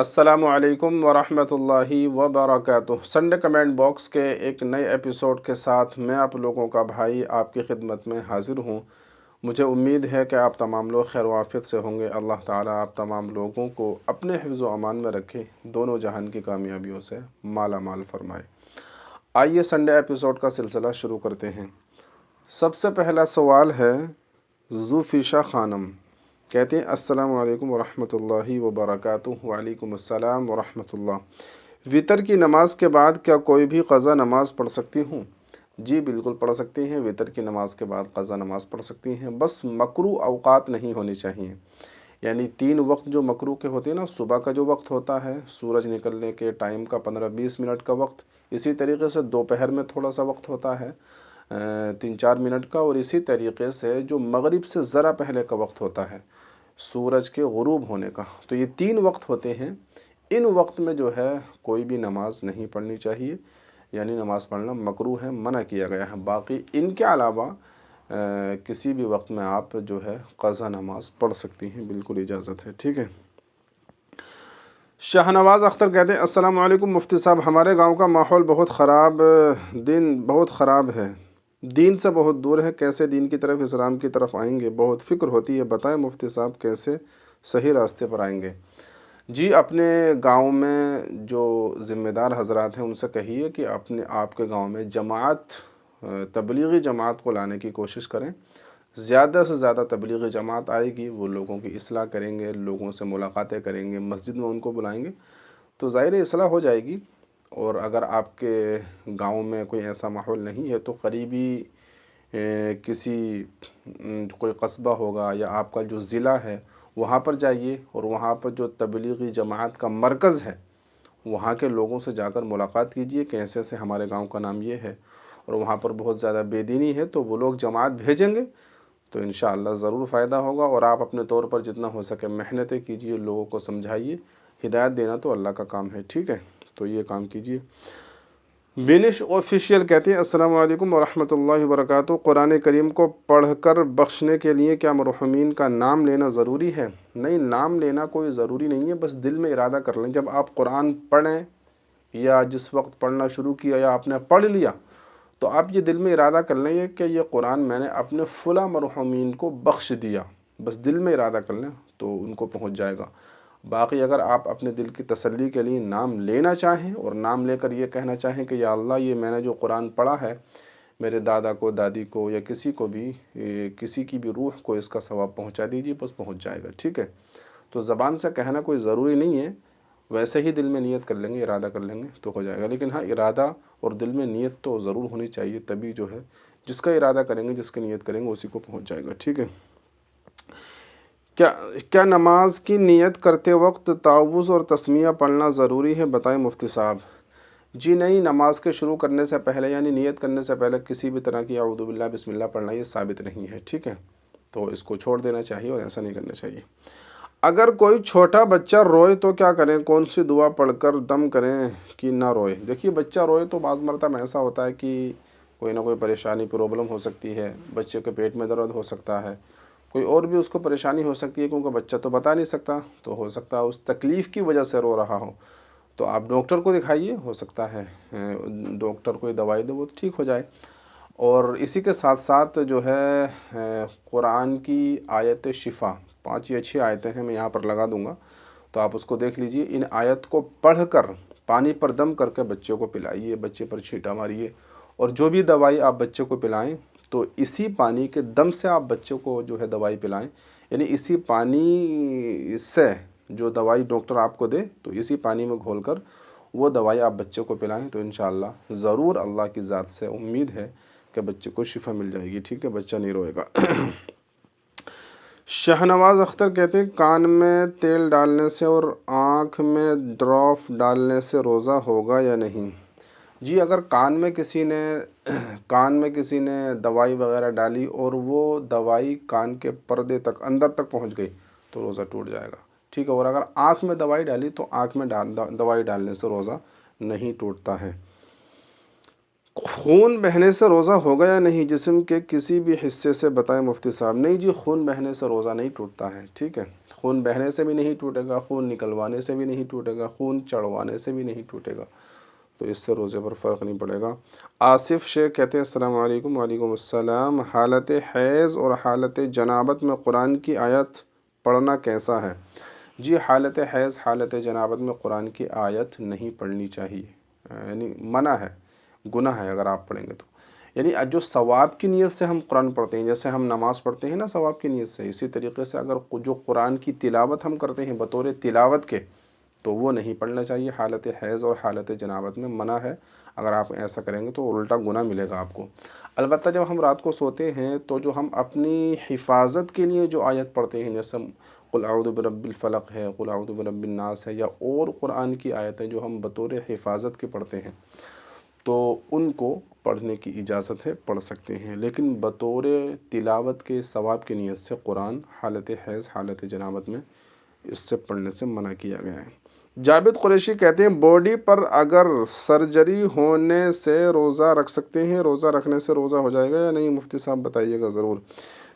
السلام علیکم ورحمۃ اللہ وبرکاتہ۔ سنڈے کمنٹ باکس کے ایک نئے ایپیسوڈ کے ساتھ میں آپ لوگوں کا بھائی آپ کی خدمت میں حاضر ہوں۔ مجھے امید ہے کہ آپ تمام لوگ خیر و عافیت سے ہوں گے۔ اللہ تعالیٰ آپ تمام لوگوں کو اپنے حفظ و امان میں رکھے، دونوں جہان کی کامیابیوں سے مالا مال فرمائے۔ آئیے سنڈے ایپیسوڈ کا سلسلہ شروع کرتے ہیں۔ سب سے پہلا سوال ہے ذوفیشہ خانم، کہتے ہیں السلام علیکم ورحمۃ اللہ وبرکاتہ۔ وعلیکم السلام ورحمۃ اللہ۔ وطر کی نماز کے بعد کیا کوئی بھی قضا نماز پڑھ سکتی ہوں؟ جی بالکل پڑھ سکتی ہیں، وطر کی نماز کے بعد قضا نماز پڑھ سکتی ہیں، بس مکروہ اوقات نہیں ہونی چاہیے۔ یعنی 3 وقت جو مکروہ کے ہوتے ہیں نا، صبح کا جو وقت ہوتا ہے سورج نکلنے کے ٹائم کا 15-20 منٹ کا وقت، اسی طریقے سے دوپہر میں تھوڑا سا وقت ہوتا ہے 3-4 منٹ کا، اور اسی طریقے سے جو مغرب سے ذرا پہلے کا وقت ہوتا ہے سورج کے غروب ہونے کا، تو یہ 3 وقت ہوتے ہیں۔ ان وقت میں جو ہے کوئی بھی نماز نہیں پڑھنی چاہیے، یعنی نماز پڑھنا مکروہ ہے، منع کیا گیا ہے۔ باقی ان کے علاوہ کسی بھی وقت میں آپ جو ہے قضا نماز پڑھ سکتی ہیں، بالکل اجازت ہے، ٹھیک ہے۔ شاہنواز اختر کہتے ہیں السلام علیکم مفتی صاحب، ہمارے گاؤں کا ماحول بہت خراب، دین بہت خراب ہے، دین سے بہت دور ہے، کیسے دین کی طرف اسلام کی طرف آئیں گے؟ بہت فکر ہوتی ہے، بتائیں مفتی صاحب کیسے صحیح راستے پر آئیں گے؟ جی اپنے گاؤں میں جو ذمہ دار حضرات ہیں ان سے کہیے کہ آپ کے گاؤں میں جماعت، تبلیغی جماعت کو لانے کی کوشش کریں۔ زیادہ سے زیادہ تبلیغی جماعت آئے گی، وہ لوگوں کی اصلاح کریں گے، لوگوں سے ملاقاتیں کریں گے، مسجد میں ان کو بلائیں گے تو ظاہر اصلاح ہو جائے گی۔ اور اگر آپ کے گاؤں میں کوئی ایسا ماحول نہیں ہے تو قریبی کوئی قصبہ ہوگا یا آپ کا جو ضلع ہے وہاں پر جائیے، اور وہاں پر جو تبلیغی جماعت کا مرکز ہے وہاں کے لوگوں سے جا کر ملاقات کیجئے کہ ایسے ایسے ہمارے گاؤں کا نام یہ ہے اور وہاں پر بہت زیادہ بے دینی ہے، تو وہ لوگ جماعت بھیجیں گے تو انشاءاللہ ضرور فائدہ ہوگا۔ اور آپ اپنے طور پر جتنا ہو سکے محنتیں کیجئے، لوگوں کو سمجھائیے، ہدایت دینا تو اللہ کا کام ہے، ٹھیک ہے، تو یہ کام کیجئے۔ بینش آفیشیل کہتے ہیں السلام علیکم ورحمۃ اللہ وبرکاتہ، قرآن کریم کو پڑھ کر بخشنے کے لیے کیا مرحومین کا نام لینا ضروری ہے؟ نہیں، نام لینا کوئی ضروری نہیں ہے، بس دل میں ارادہ کر لیں۔ جب آپ قرآن پڑھیں یا جس وقت پڑھنا شروع کیا یا آپ نے پڑھ لیا تو آپ یہ دل میں ارادہ کر لیں کہ یہ قرآن میں نے اپنے فلاں مرحومین کو بخش دیا، بس دل میں ارادہ کر لیں تو ان کو پہنچ جائے گا۔ باقی اگر آپ اپنے دل کی تسلی کے لیے نام لینا چاہیں اور نام لے کر یہ کہنا چاہیں کہ یا اللہ یہ میں نے جو قرآن پڑھا ہے میرے دادا کو، دادی کو، یا کسی کو بھی، کسی کی بھی روح کو اس کا ثواب پہنچا دیجیے، بس پہنچ جائے گا، ٹھیک ہے۔ تو زبان سے کہنا کوئی ضروری نہیں ہے، ویسے ہی دل میں نیت کر لیں گے، ارادہ کر لیں گے تو ہو جائے گا۔ لیکن ہاں، ارادہ اور دل میں نیت تو ضرور ہونی چاہیے، تبھی جو ہے جس کا ارادہ کریں گے، جس کی نیت کریں گے اسی کو پہنچ جائے گا، ٹھیک ہے۔ کیا نماز کی نیت کرتے وقت تعوذ اور تسمیہ پڑھنا ضروری ہے؟ بتائیں مفتی صاحب۔ جی نہیں، نماز کے شروع کرنے سے پہلے یعنی نیت کرنے سے پہلے کسی بھی طرح کی اعوذ باللہ بسم اللہ پڑھنا یہ ثابت نہیں ہے، ٹھیک ہے، تو اس کو چھوڑ دینا چاہیے اور ایسا نہیں کرنا چاہیے۔ اگر کوئی چھوٹا بچہ روئے تو کیا کریں؟ کون سی دعا پڑھ کر دم کریں کہ نہ روئے؟ دیکھیے بچہ روئے تو بعض مرتبہ ایسا ہوتا ہے کہ کوئی نہ کوئی پریشانی، پرابلم ہو سکتی ہے، بچے کے پیٹ میں درد ہو سکتا ہے، کوئی اور بھی اس کو پریشانی ہو سکتی ہے، کیونکہ بچہ تو بتا نہیں سکتا، تو ہو سکتا ہے اس تکلیف کی وجہ سے رو رہا ہو، تو آپ ڈاکٹر کو دکھائیے، ہو سکتا ہے ڈاکٹر کوئی دوائی دے وہ ٹھیک ہو جائے۔ اور اسی کے ساتھ ساتھ جو ہے قرآن کی آیت شفا 5 یا 6 آیتیں ہیں، میں یہاں پر لگا دوں گا تو آپ اس کو دیکھ لیجئے۔ ان آیت کو پڑھ کر پانی پر دم کر کے بچے کو پلائیے، بچے پر چھینٹا ماریے، اور جو بھی دوائی آپ بچے کو پلائیں تو اسی پانی کے دم سے آپ بچے کو جو ہے دوائی پلائیں، یعنی اسی پانی سے جو دوائی ڈاکٹر آپ کو دے تو اسی پانی میں گھول کر وہ دوائی آپ بچے کو پلائیں تو انشاءاللہ ضرور اللہ کی ذات سے امید ہے کہ بچے کو شفا مل جائے گی، ٹھیک ہے، بچہ نہیں روئے گا۔ شاہنواز اختر کہتے ہیں کان میں تیل ڈالنے سے اور آنکھ میں ڈراپ ڈالنے سے روزہ ہوگا یا نہیں؟ جی اگر کان میں کسی نے دوائی وغیرہ ڈالی اور وہ دوائی کان کے پردے تک اندر تک پہنچ گئی تو روزہ ٹوٹ جائے گا، ٹھیک ہے۔ اور اگر آنکھ میں دوائی ڈالی تو آنکھ میں دوائی ڈالنے سے روزہ نہیں ٹوٹتا ہے۔ خون بہنے سے روزہ ہوگا یا نہیں؟ جسم کے کسی بھی حصے سے بتائیں مفتی صاحب۔ نہیں جی، خون بہنے سے روزہ نہیں ٹوٹتا ہے، ٹھیک ہے، خون بہنے سے بھی نہیں ٹوٹے گا، خون نکلوانے سے بھی نہیں ٹوٹے گا، خون چڑھوانے سے بھی نہیں ٹوٹے گا، تو اس سے روزے پر فرق نہیں پڑے گا۔ آصف شیخ کہتے ہیں السلام علیکم۔ وعلیکم السلام۔ حالت حیض اور حالت جنابت میں قرآن کی آیت پڑھنا کیسا ہے؟ جی، حالت حیض حالت جنابت میں قرآن کی آیت نہیں پڑھنی چاہیے، یعنی منع ہے، گناہ ہے اگر آپ پڑھیں گے تو۔ یعنی جو ثواب کی نیت سے ہم قرآن پڑھتے ہیں، جیسے ہم نماز پڑھتے ہیں نا ثواب کی نیت سے، اسی طریقے سے اگر جو قرآن کی تلاوت ہم کرتے ہیں بطور تلاوت کے، تو وہ نہیں پڑھنا چاہیے۔ حالت حیض اور حالت جنابت میں منع ہے، اگر آپ ایسا کریں گے تو الٹا گناہ ملے گا آپ کو۔ البتہ جب ہم رات کو سوتے ہیں تو جو ہم اپنی حفاظت کے لیے جو آیت پڑھتے ہیں، جیسے قل اعوذ برب الفلق ہے، قل اعوذ برب الناس ہے، یا اور قرآن کی آیتیں جو ہم بطور حفاظت کے پڑھتے ہیں، تو ان کو پڑھنے کی اجازت ہے، پڑھ سکتے ہیں، لیکن بطور تلاوت کے ثواب کی نیت سے قرآن حالت حیض حالت جنابت میں اس سے پڑھنے سے منع کیا گیا ہے۔ جاوید قریشی کہتے ہیں باڈی پر اگر سرجری ہونے سے روزہ رکھ سکتے ہیں؟ روزہ رکھنے سے روزہ ہو جائے گا یا نہیں؟ مفتی صاحب بتائیے گا ضرور۔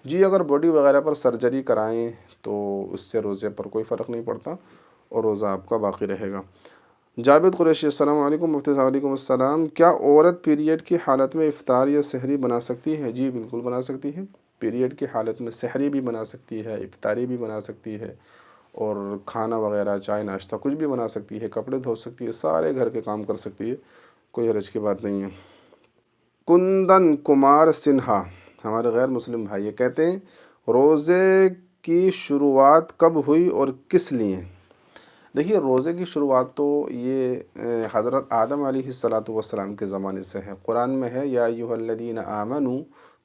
جی، اگر باڈی وغیرہ پر سرجری کرائیں تو اس سے روزے پر کوئی فرق نہیں پڑتا اور روزہ آپ کا باقی رہے گا۔ جاوید قریشی السلام علیکم مفتی صاحب۔ وعلیکم السلام۔ کیا عورت پیریڈ کی حالت میں افطار یا سحری بنا سکتی ہے؟ جی بالکل بنا سکتی ہے، پیریڈ کی حالت میں سحری بھی بنا سکتی ہے، افطاری بھی بنا سکتی ہے، اور کھانا وغیرہ چائے ناشتہ کچھ بھی بنا سکتی ہے، کپڑے دھو سکتی ہے، سارے گھر کے کام کر سکتی ہے، کوئی حرج کی بات نہیں ہے۔ کندن کمار سنہا ہمارے غیر مسلم بھائی یہ کہتے ہیں روزے کی شروعات کب ہوئی اور کس لیے؟ دیکھیے، روزے کی شروعات تو یہ حضرت آدم علیہ السلام کے زمانے سے ہے۔ قرآن میں ہے یا ایھا الذین آمنوا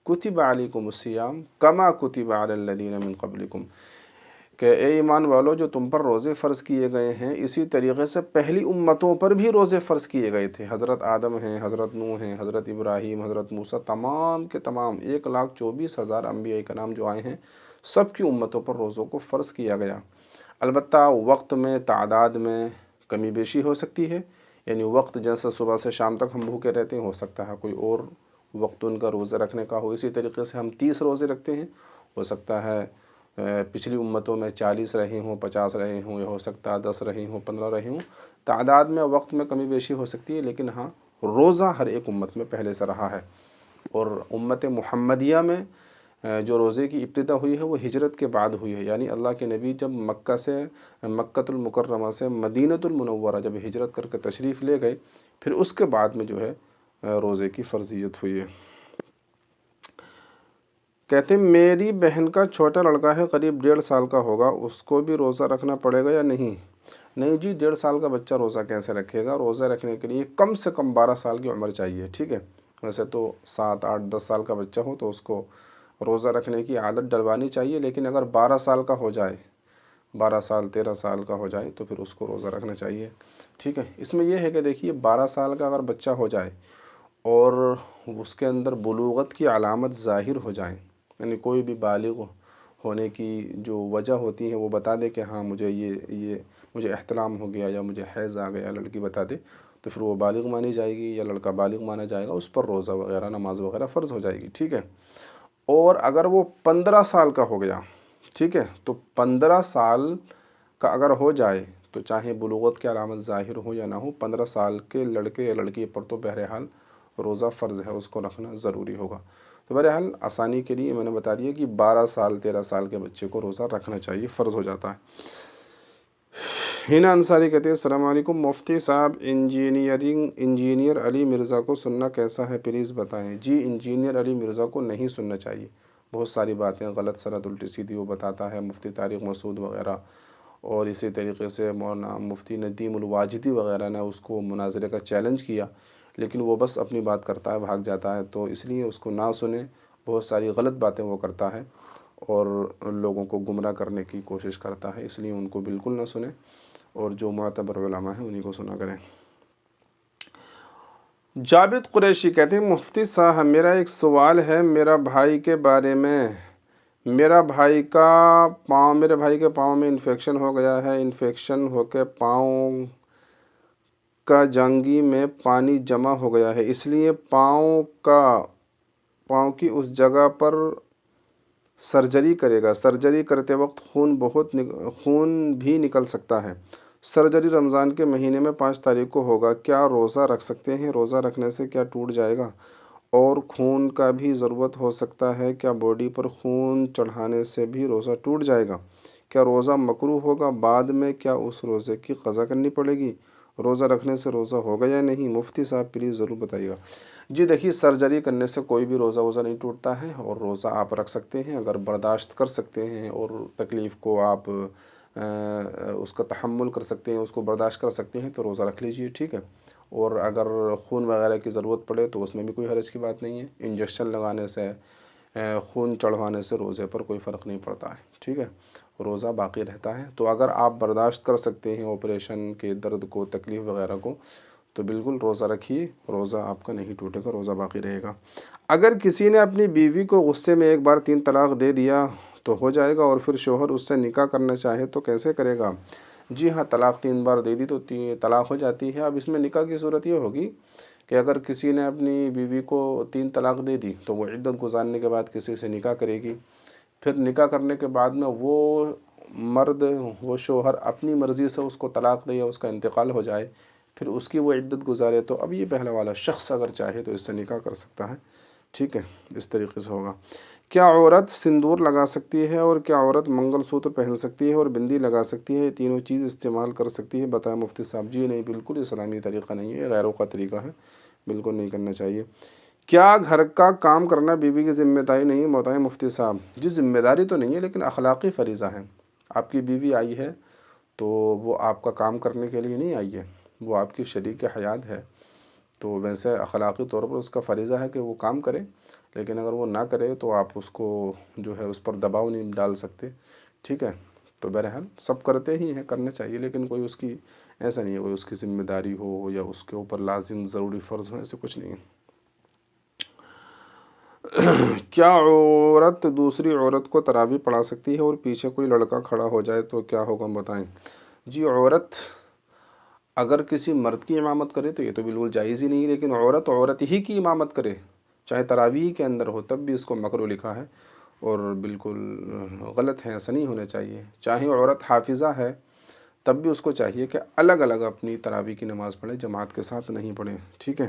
کتب علیکم الصیام کما کتب علی الذین من قبلکم، کہ اے ایمان والو، جو تم پر روزے فرض کیے گئے ہیں اسی طریقے سے پہلی امتوں پر بھی روزے فرض کیے گئے تھے۔ حضرت آدم ہیں، حضرت نوح ہیں، حضرت ابراہیم، حضرت موسیٰ، تمام کے تمام 1,24,000 انبیاء کرام جو آئے ہیں، سب کی امتوں پر روزوں کو فرض کیا گیا۔ البتہ وقت میں تعداد میں کمی بیشی ہو سکتی ہے، یعنی وقت جیسے صبح سے شام تک ہم بھوکے رہتے ہیں، ہو سکتا ہے کوئی اور وقت ان کا روزے رکھنے کا ہو۔ اسی طریقے سے ہم 30 روزے رکھتے ہیں، ہو سکتا ہے پچھلی امتوں میں 40 رہے ہوں، 50 رہے ہوں، یا ہو سکتا ہے 10 رہے ہوں، 15 رہے ہوں۔ تعداد میں وقت میں کمی بیشی ہو سکتی ہے، لیکن ہاں، روزہ ہر ایک امت میں پہلے سے رہا ہے۔ اور امت محمدیہ میں جو روزے کی ابتدا ہوئی ہے وہ ہجرت کے بعد ہوئی ہے، یعنی اللہ کے نبی جب مکہ المکرمہ سے مدینۃ المنورہ جب ہجرت کر کے تشریف لے گئے، پھر اس کے بعد میں جو ہے روزے کی فرضیت ہوئی ہے۔ کہتے ہیں میری بہن کا چھوٹا لڑکا ہے، قریب 1.5 سال کا ہوگا، اس کو بھی روزہ رکھنا پڑے گا یا نہیں؟ نہیں جی، 1.5 سال کا بچہ روزہ کیسے رکھے گا؟ روزہ رکھنے کے لیے کم سے کم 12 سال کی عمر چاہیے، ٹھیک ہے؟ ویسے تو 7، 8، 10 سال کا بچہ ہو تو اس کو روزہ رکھنے کی عادت ڈلوانی چاہیے، لیکن اگر 12 سال کا ہو جائے، 12 سال 13 سال کا ہو جائے تو پھر اس کو روزہ رکھنا چاہیے، ٹھیک ہے؟ اس میں یہ ہے کہ دیکھیے، 12 سال کا اگر بچہ ہو جائے اور اس کے اندر بلوغت کی علامت ظاہر ہو جائیں، یعنی کوئی بھی بالغ ہونے کی جو وجہ ہوتی ہے وہ بتا دے کہ ہاں مجھے احتلام ہو گیا یا مجھے حیض آ گیا، لڑکی بتا دے، تو پھر وہ بالغ مانی جائے گی یا لڑکا بالغ مانا جائے گا، اس پر روزہ وغیرہ نماز وغیرہ فرض ہو جائے گی، ٹھیک ہے؟ اور اگر وہ 15 سال کا ہو گیا، ٹھیک ہے، تو 15 سال کا اگر ہو جائے تو چاہے بلوغت کی علامت ظاہر ہو یا نہ ہو، 15 سال کے لڑکے یا لڑکی پر تو بہرحال روزہ فرض ہے، اس کو رکھنا ضروری ہوگا۔ تو بہرحال آسانی کے لیے میں نے بتا دیا کہ 12 سال 13 سال کے بچے کو روزہ رکھنا چاہیے، فرض ہو جاتا ہے۔ ہینا انصاری کہتے ہیں السلام علیکم مفتی صاحب، انجینئر علی مرزا کو سننا کیسا ہے پلیز بتائیں؟ جی، انجینئر علی مرزا کو نہیں سننا چاہیے، بہت ساری باتیں غلط سلط الٹی سیدھی وہ بتاتا ہے، مفتی طارق مسعود وغیرہ، اور اسی طریقے سے مولانا مفتی ندیم الواجدی وغیرہ نے اس کو مناظرے کا چیلنج کیا، لیکن وہ بس اپنی بات کرتا ہے، بھاگ جاتا ہے، تو اس لیے اس کو نہ سنیں، بہت ساری غلط باتیں وہ کرتا ہے اور لوگوں کو گمراہ کرنے کی کوشش کرتا ہے، اس لیے ان کو بالکل نہ سنیں، اور جو معتبر علماء ہیں انہی کو سنا کریں۔ جاوید قریشی کہتے ہیں مفتی صاحب، میرا ایک سوال ہے میرا بھائی کے بارے میں۔ میرے بھائی کے پاؤں میں انفیکشن ہو گیا ہے، انفیکشن ہو کے پاؤں کا جانگی میں پانی جمع ہو گیا ہے، اس لیے پاؤں کی اس جگہ پر سرجری کرے گا۔ سرجری کرتے وقت خون بھی نکل سکتا ہے۔ سرجری رمضان کے مہینے میں 5 تاریخ کو ہوگا، کیا روزہ رکھ سکتے ہیں؟ روزہ رکھنے سے کیا ٹوٹ جائے گا؟ اور خون کا بھی ضرورت ہو سکتا ہے، کیا باڈی پر خون چڑھانے سے بھی روزہ ٹوٹ جائے گا؟ کیا روزہ مکروہ ہوگا؟ بعد میں کیا اس روزے کی قضا کرنی پڑے گی؟ روزہ رکھنے سے روزہ ہوگا یا نہیں؟ مفتی صاحب پلیز ضرور بتائیے گا۔ جی دیکھیے، سرجری کرنے سے کوئی بھی روزہ نہیں ٹوٹتا ہے، اور روزہ آپ رکھ سکتے ہیں اگر برداشت کر سکتے ہیں، اور تکلیف کو آپ اس کا تحمل کر سکتے ہیں، اس کو برداشت کر سکتے ہیں تو روزہ رکھ لیجئے، ٹھیک ہے۔ اور اگر خون وغیرہ کی ضرورت پڑے تو اس میں بھی کوئی حرج کی بات نہیں ہے۔ انجیکشن لگانے سے، خون چڑھوانے سے روزے پر کوئی فرق نہیں پڑتا ہے، ٹھیک ہے، روزہ باقی رہتا ہے۔ تو اگر آپ برداشت کر سکتے ہیں آپریشن کے درد کو، تکلیف وغیرہ کو، تو بالکل روزہ رکھیے، روزہ آپ کا نہیں ٹوٹے گا، روزہ باقی رہے گا۔ اگر کسی نے اپنی بیوی کو غصے میں ایک بار 3 طلاق دے دیا تو ہو جائے گا، اور پھر شوہر اس سے نکاح کرنا چاہے تو کیسے کرے گا؟ جی ہاں، طلاق 3 بار دے دی تو طلاق ہو جاتی ہے۔ اب اس میں نکاح کی صورت یہ ہوگی کہ اگر کسی نے اپنی بیوی کو 3 طلاق دے دی تو وہ عدت گزارنے کے بعد کسی سے نکاح کرے گی۔ پھر نکاح کرنے کے بعد میں وہ شوہر اپنی مرضی سے اس کو طلاق دے یا اس کا انتقال ہو جائے، پھر اس کی وہ عدت گزارے، تو اب یہ پہلا والا شخص اگر چاہے تو اس سے نکاح کر سکتا ہے، ٹھیک ہے، اس طریقے سے ہوگا۔ کیا عورت سندور لگا سکتی ہے، اور کیا عورت منگل سوتر پہن سکتی ہے اور بندی لگا سکتی ہے؟ یہ تینوں چیز استعمال کر سکتی ہے، بتائیں مفتی صاحب۔ جی نہیں، بالکل اسلامی طریقہ نہیں ہے، غیروں کا طریقہ ہے، بالکل نہیں کرنا چاہیے۔ کیا گھر کا کام کرنا بیوی کی ذمہ داری نہیں؟ بتائیں مفتی صاحب۔ جی ذمہ داری تو نہیں ہے، لیکن اخلاقی فریضہ ہے۔ آپ کی بیوی آئی ہے تو وہ آپ کا کام کرنے کے لیے نہیں آئی ہے، وہ آپ کی شریک حیات ہے، تو ویسے اخلاقی طور پر اس کا فریضہ ہے کہ وہ کام کرے، لیکن اگر وہ نہ کرے تو آپ اس کو جو ہے اس پر دباؤ نہیں ڈال سکتے، ٹھیک ہے۔ تو بہرحال سب کرتے ہی ہیں، کرنا چاہیے، لیکن کوئی اس کی ایسا نہیں ہے کوئی اس کی ذمہ داری ہو یا اس کے اوپر لازم ضروری فرض ہو، ایسے کچھ نہیں ہے۔ کیا عورت دوسری عورت کو تراویح پڑھا سکتی ہے اور پیچھے کوئی لڑکا کھڑا ہو جائے تو کیا ہوگا؟ بتائیں۔ جی عورت اگر کسی مرد کی امامت کرے تو یہ تو بالکل جائز ہی نہیں، لیکن عورت ہی کی امامت کرے چاہے تراویح کے اندر ہو، تب بھی اس کو مکروہ لکھا ہے اور بالکل غلط ہے، ایسا نہیں ہونا چاہیے۔ چاہے عورت حافظہ ہے تب بھی اس کو چاہیے کہ الگ الگ اپنی تراویح کی نماز پڑھے، جماعت کے ساتھ نہیں پڑھے، ٹھیک ہے۔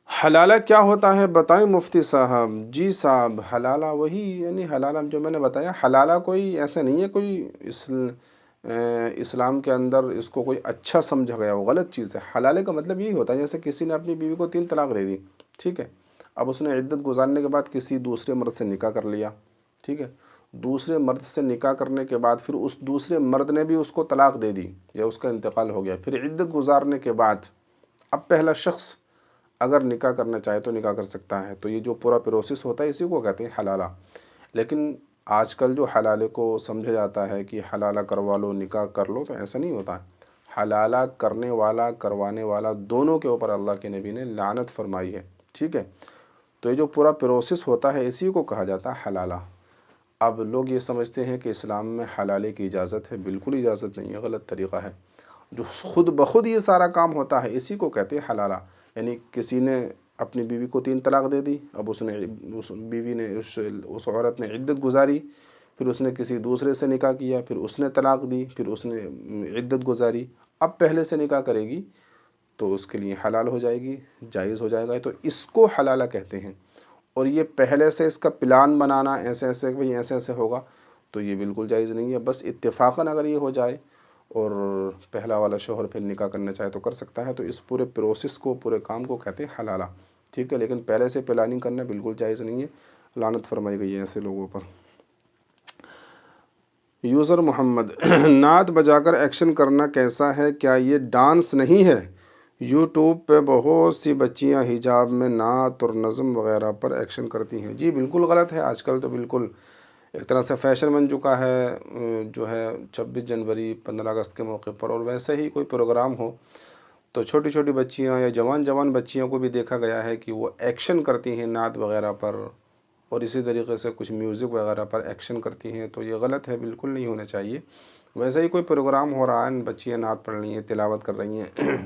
حلالہ کیا ہوتا ہے بتائیں مفتی صاحب۔ جی صاحب، حلالہ وہی یعنی حلالہ جو میں نے بتایا، حلالہ کوئی ایسا نہیں ہے کوئی اسلام کے اندر اس کو کوئی اچھا سمجھا گیا، وہ غلط چیز ہے۔ حلالے کا مطلب یہی ہوتا ہے جیسے کسی نے اپنی بیوی کو 3 طلاق دے دی، ٹھیک ہے، اب اس نے عدت گزارنے کے بعد کسی دوسرے مرد سے نکاح کر لیا، ٹھیک ہے، دوسرے مرد سے نکاح کرنے کے بعد پھر اس دوسرے مرد نے بھی اس کو طلاق دے دی یا اس کا انتقال ہو گیا، پھر عدت گزارنے کے بعد اب پہلا شخص اگر نکاح کرنا چاہے تو نکاح کر سکتا ہے۔ تو یہ جو پورا پروسیس ہوتا ہے اسی کو کہتے ہیں حلالہ۔ لیکن آج کل جو حلالے کو سمجھا جاتا ہے کہ حلالہ کروا لو، نکاح کر لو، تو ایسا نہیں ہوتا ہے۔ حلالہ کرنے والا کروانے والا دونوں کے اوپر اللہ کے نبی نے لعنت فرمائی ہے، ٹھیک ہے۔ تو یہ جو پورا پروسیس ہوتا ہے اسی کو کہا جاتا ہے حلالہ۔ اب لوگ یہ سمجھتے ہیں کہ اسلام میں حلالے کی اجازت ہے، بالکل اجازت نہیں ہے، غلط طریقہ ہے۔ جو خود بخود یہ سارا کام ہوتا ہے اسی کو کہتے ہیں حلالہ۔ یعنی کسی نے اپنی بیوی کو 3 طلاق دے دی، اب اس عورت نے عدت گزاری، پھر اس نے کسی دوسرے سے نکاح کیا، پھر اس نے طلاق دی، پھر اس نے عدت گزاری، اب پہلے سے نکاح کرے گی تو اس کے لیے حلال ہو جائے گی، جائز ہو جائے گا، تو اس کو حلالہ کہتے ہیں۔ اور یہ پہلے سے اس کا پلان بنانا ایسے ایسے بھئی ایسے ایسے ہوگا تو یہ بالکل جائز نہیں ہے۔ بس اتفاقاً اگر یہ ہو جائے اور پہلا والا شوہر پھر نکاح کرنا چاہے تو کر سکتا ہے، تو اس پورے پروسیس کو، پورے کام کو کہتے ہیں حلالہ، ٹھیک ہے۔ لیکن پہلے سے پلاننگ کرنا بالکل جائز نہیں ہے، لعنت فرمائی گئی ہے ایسے لوگوں پر۔ یوزر محمد، نعت بجا کر ایکشن کرنا کیسا ہے؟ کیا یہ ڈانس نہیں ہے؟ یوٹیوب پہ بہت سی بچیاں حجاب میں نعت اور نظم وغیرہ پر ایکشن کرتی ہیں۔ جی بالکل غلط ہے، آج کل تو بالکل ایک طرح سے فیشن بن چکا ہے، جو ہے 26 جنوری 15 اگست کے موقع پر، اور ویسے ہی کوئی پروگرام ہو تو چھوٹی چھوٹی بچیاں یا جوان بچیوں کو بھی دیکھا گیا ہے کہ وہ ایکشن کرتی ہیں نعت وغیرہ پر، اور اسی طریقے سے کچھ میوزک وغیرہ پر ایکشن کرتی ہیں، تو یہ غلط ہے، بالکل نہیں ہونا چاہیے۔ ویسے ہی کوئی پروگرام ہو رہا ہے، بچیاں نعت پڑھ رہی ہیں، تلاوت کر رہی ہیں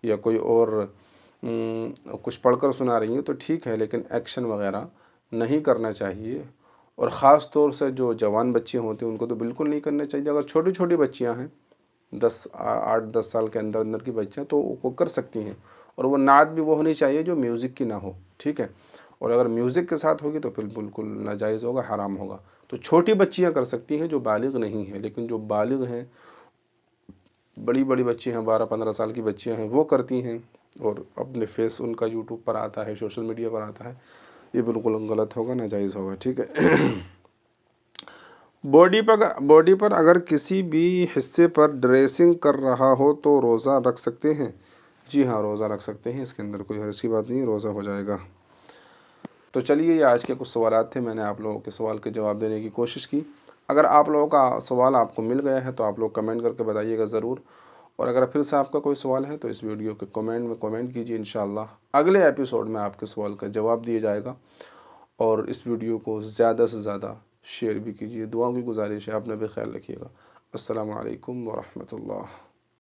یا کوئی اور کچھ پڑھ کر سنا رہی ہیں تو ٹھیک ہے، لیکن ایکشن وغیرہ نہیں کرنا چاہیے۔ اور خاص طور سے جو جوان بچیاں ہوتی ہیں ان کو تو بالکل نہیں کرنا چاہیے۔ اگر چھوٹی چھوٹی بچیاں ہیں، 8-10 سال کے اندر اندر کی بچیاں، تو وہ کر سکتی ہیں، اور وہ نعت بھی وہ ہونی چاہیے جو میوزک کی نہ ہو، ٹھیک ہے۔ اور اگر میوزک کے ساتھ ہوگی تو پھر بالکل ناجائز ہوگا، حرام ہوگا۔ تو چھوٹی بچیاں کر سکتی ہیں جو بالغ نہیں ہیں، لیکن جو بالغ ہیں، بڑی بڑی بچی ہیں، 12-15 سال کی بچیاں ہیں، وہ کرتی ہیں، اور اپنے فیس ان کا یوٹیوب پر آتا ہے، سوشل میڈیا پر آتا ہے، یہ بالکل غلط ہوگا، ناجائز ہوگا، ٹھیک ہے۔ باڈی پر اگر کسی بھی حصے پر ڈریسنگ کر رہا ہو تو روزہ رکھ سکتے ہیں؟ جی ہاں، روزہ رکھ سکتے ہیں، اس کے اندر کوئی ایسی بات نہیں، روزہ ہو جائے گا۔ تو چلیے، یہ آج کے کچھ سوالات تھے، میں نے آپ لوگوں کے سوال کے جواب دینے کی کوشش کی۔ اگر آپ لوگوں کا سوال آپ کو مل گیا ہے تو آپ لوگ کمنٹ کر کے بتائیے گا ضرور، اور اگر پھر سے آپ کا کوئی سوال ہے تو اس ویڈیو کے کمنٹ میں کمنٹ کیجیے، انشاءاللہ اگلے ایپیسوڈ میں آپ کے سوال کا جواب دیا جائے گا۔ اور اس ویڈیو کو زیادہ سے زیادہ شیئر بھی کیجیے، دعاؤں کی گزارش ہے، آپ نے بھی خیال رکھیے گا۔ السلام علیکم ورحمۃ اللہ۔